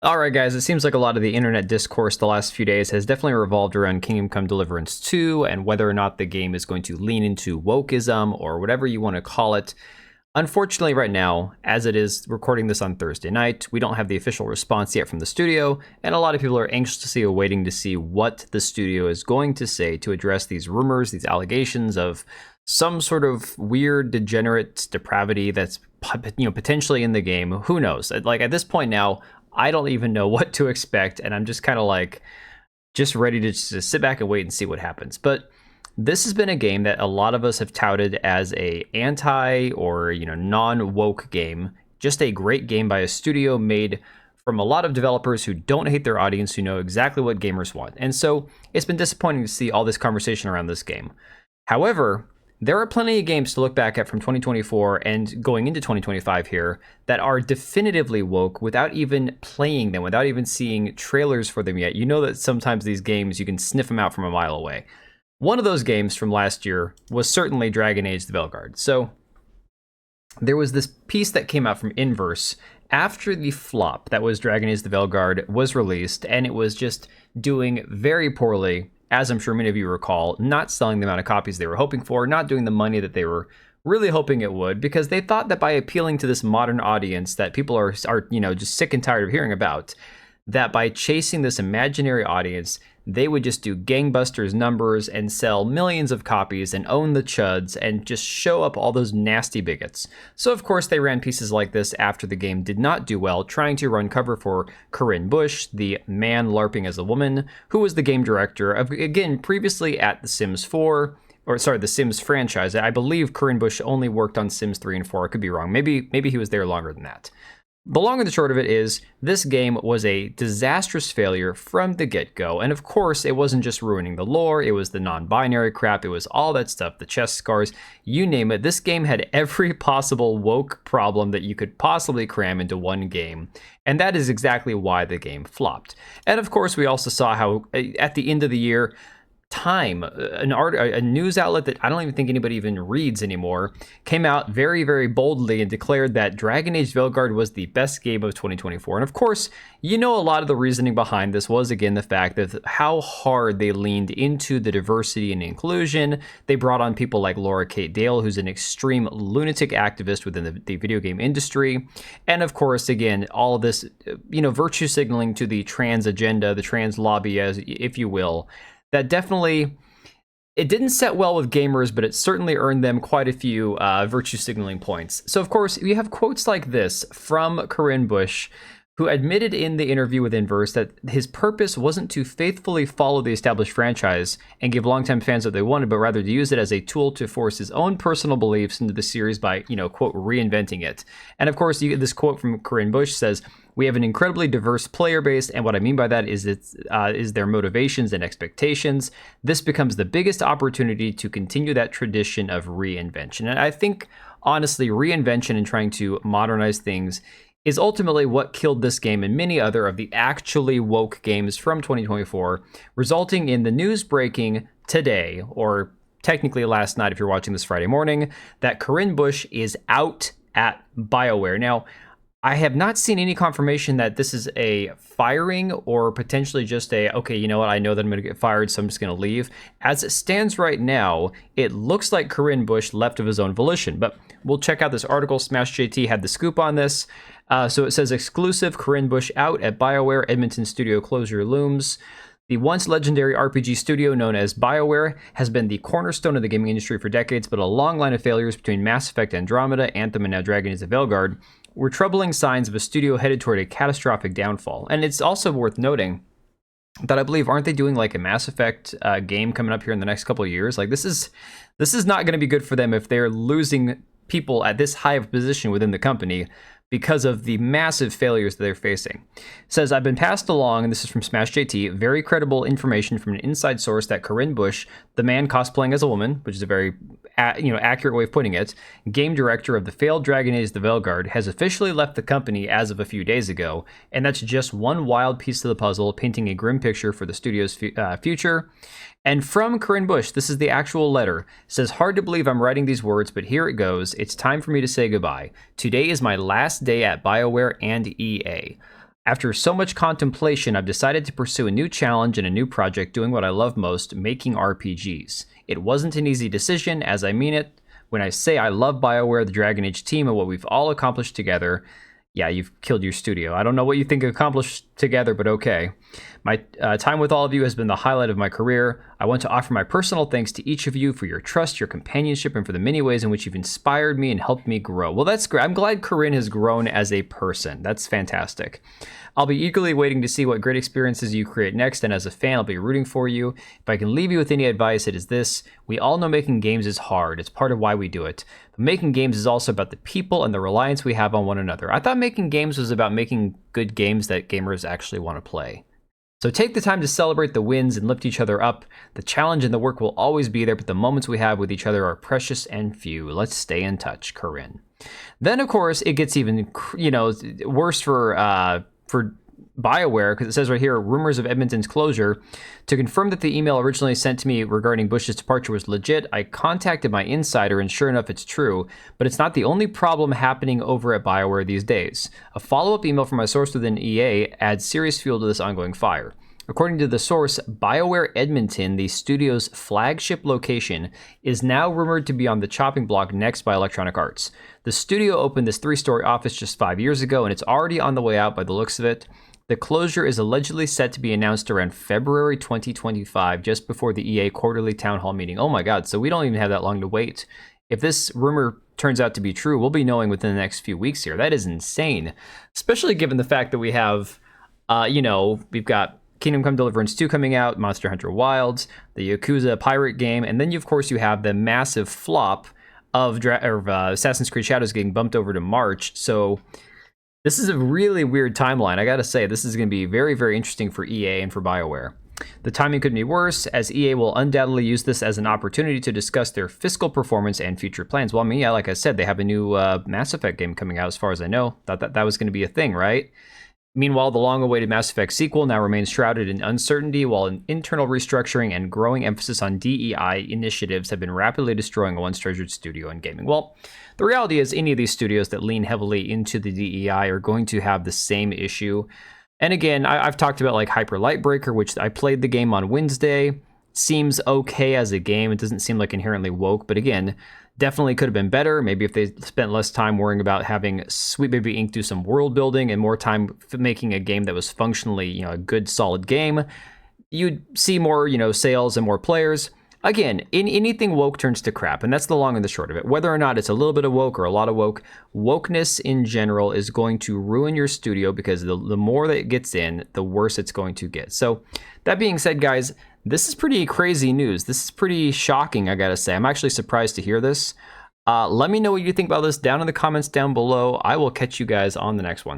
Alright guys, it seems like a lot of the internet discourse the last few days has definitely revolved around Kingdom Come Deliverance 2 and whether or not the game is going to lean into wokeism or whatever you want to call it. Unfortunately, right now, as it is recording this on Thursday night, we don't have the official response yet from the studio, and a lot of people are anxiously waiting to see what the studio is going to say to address these rumors, these allegations of some sort of weird, degenerate depravity that's potentially in the game. Who knows? Like at this point now, I don't even know what to expect, and I'm just kind of like just ready to just sit back and wait and see what happens. But this has been a game that a lot of us have touted as a anti or non-woke game, just a great game by a studio made from a lot of developers who don't hate their audience, who know exactly what gamers want. And so it's been disappointing to see all this conversation around this game. However, there are plenty of games to look back at from 2024 and going into 2025 here that are definitively woke without even playing them, without even seeing trailers for them yet. You know that sometimes these games, you can sniff them out from a mile away. One of those games from last year was certainly Dragon Age Veilguard. So there was this piece that came out from Inverse after the flop that was Dragon Age Veilguard was released, and it was just doing very poorly, as I'm sure many of you recall, not selling the amount of copies they were hoping for, not doing the money that they were really hoping it would, because they thought that by appealing to this modern audience that people are just sick and tired of hearing about, that by chasing this imaginary audience, they would just do gangbusters numbers and sell millions of copies and own the chuds and just show up all those nasty bigots. So of course they ran pieces like this after the game did not do well, trying to run cover for Corrine Busche, the man LARPing as a woman, who was the game director of, again, previously at The Sims 4, the Sims franchise. I believe Corrine Busche only worked on Sims 3 and 4. I could be wrong. Maybe he was there longer than that. The long and the short of it is, this game was a disastrous failure from the get-go, and of course, it wasn't just ruining the lore, it was the non-binary crap, it was all that stuff, the chest scars, you name it. This game had every possible woke problem that you could possibly cram into one game, and that is exactly why the game flopped. And of course, we also saw how, at the end of the year, Time, a news outlet that I don't even think anybody even reads anymore, came out very, very boldly and declared that Dragon Age Veilguard was the best game of 2024. And of course, a lot of the reasoning behind this was, again, the fact of how hard they leaned into the diversity and inclusion. They brought on people like Laura Kate Dale, who's an extreme lunatic activist within the video game industry. And of course, again, all of this, virtue signaling to the trans agenda, the trans lobby, as if you will. That definitely, it didn't set well with gamers, but it certainly earned them quite a few virtue signaling points. So of course, you have quotes like this from Corrine Busche, who admitted in the interview with Inverse that his purpose wasn't to faithfully follow the established franchise and give longtime fans what they wanted, but rather to use it as a tool to force his own personal beliefs into the series by, quote, reinventing it. And of course, this quote from Corrine Busche says, "We have an incredibly diverse player base, and what I mean by that is their motivations and expectations. This becomes the biggest opportunity to continue that tradition of reinvention." And I think, honestly, reinvention and trying to modernize things is ultimately what killed this game and many other of the actually woke games from 2024, resulting in the news breaking today, or technically last night if you're watching this Friday morning, that Corrine Busche is out at BioWare. Now, I have not seen any confirmation that this is a firing or potentially just okay, you know what, I know that I'm going to get fired, so I'm just going to leave. As it stands right now, it looks like Corrine Busche left of his own volition, but we'll check out this article. Smash JT had the scoop on this. So it says, exclusive, Corrine Busche out at BioWare Edmonton studio closure looms. The once legendary RPG studio known as BioWare has been the cornerstone of the gaming industry for decades, but a long line of failures between Mass Effect Andromeda, Anthem, and now Dragon Age Veilguard were troubling signs of a studio headed toward a catastrophic downfall. And it's also worth noting that I believe, aren't they doing like a Mass Effect game coming up here in the next couple of years? Like this is not going to be good for them if they're losing people at this high of a position within the company because of the massive failures that they're facing. It says, I've been passed along, and this is from Smash JT, very credible information from an inside source that Corrine Busche, the man cosplaying as a woman, which is a very accurate way of putting it, game director of the failed Dragon Age Veilguard, has officially left the company as of a few days ago, and that's just one wild piece of the puzzle, painting a grim picture for the studio's future. And from Corrine Busche, this is the actual letter. It says, hard to believe I'm writing these words, but here it goes. It's time for me to say goodbye. Today is my last day at BioWare and EA. After so much contemplation, I've decided to pursue a new challenge and a new project doing what I love most, making RPGs. It wasn't an easy decision, as I mean it when I say I love BioWare, the Dragon Age team, and what we've all accomplished together. Yeah, you've killed your studio. I don't know what you think accomplished together, but okay. My time with all of you has been the highlight of my career. I want to offer my personal thanks to each of you for your trust, your companionship, and for the many ways in which you've inspired me and helped me grow. Well, that's great. I'm glad Corrine has grown as a person. That's fantastic. I'll be eagerly waiting to see what great experiences you create next, and as a fan, I'll be rooting for you. If I can leave you with any advice, it is this. We all know making games is hard. It's part of why we do it. But making games is also about the people and the reliance we have on one another. I thought making games was about making good games that gamers actually want to play. So take the time to celebrate the wins and lift each other up. The challenge and the work will always be there, but the moments we have with each other are precious and few. Let's stay in touch, Corrine. Then, of course, it gets even, worse for BioWare, because it says right here, rumors of Edmonton's closure. To confirm that the email originally sent to me regarding Busche's departure was legit, I contacted my insider, and sure enough, it's true. But it's not the only problem happening over at BioWare these days. A follow-up email from a source within EA adds serious fuel to this ongoing fire. According to the source, BioWare Edmonton, the studio's flagship location, is now rumored to be on the chopping block next by Electronic Arts. The studio opened this 3-story office just 5 years ago, and it's already on the way out by the looks of it. The closure is allegedly set to be announced around February 2025, just before the EA quarterly town hall meeting. Oh my god, so we don't even have that long to wait. If this rumor turns out to be true, we'll be knowing within the next few weeks here. That is insane, especially given the fact that we have, we've got Kingdom Come Deliverance 2 coming out, Monster Hunter Wilds, the Yakuza pirate game, and then, of course, you have the massive flop of Assassin's Creed Shadows getting bumped over to March. So this is a really weird timeline. I gotta say, this is going to be very, very interesting for EA and for BioWare. The timing couldn't be worse, as EA will undoubtedly use this as an opportunity to discuss their fiscal performance and future plans. Well, I mean, yeah, like I said, they have a new Mass Effect game coming out, as far as I know. Thought that was going to be a thing, right? Meanwhile, the long-awaited Mass Effect sequel now remains shrouded in uncertainty, while an internal restructuring and growing emphasis on DEI initiatives have been rapidly destroying a once-treasured studio in gaming. Well, the reality is any of these studios that lean heavily into the DEI are going to have the same issue. And again, I've talked about like Hyper Lightbreaker, which I played the game on Wednesday. Seems okay as a game. It doesn't seem like inherently woke, but again, definitely could have been better. Maybe if they spent less time worrying about having Sweet Baby Inc. do some world building and more time making a game that was functionally, a good, solid game, you'd see more, sales and more players. Again, in anything woke turns to crap, and that's the long and the short of it. Whether or not it's a little bit of woke or a lot of woke, wokeness in general is going to ruin your studio, because the more that it gets in, the worse it's going to get. So that being said, guys, this is pretty crazy news. This is pretty shocking, I gotta say. I'm actually surprised to hear this. Let me know what you think about this down in the comments down below. I will catch you guys on the next one.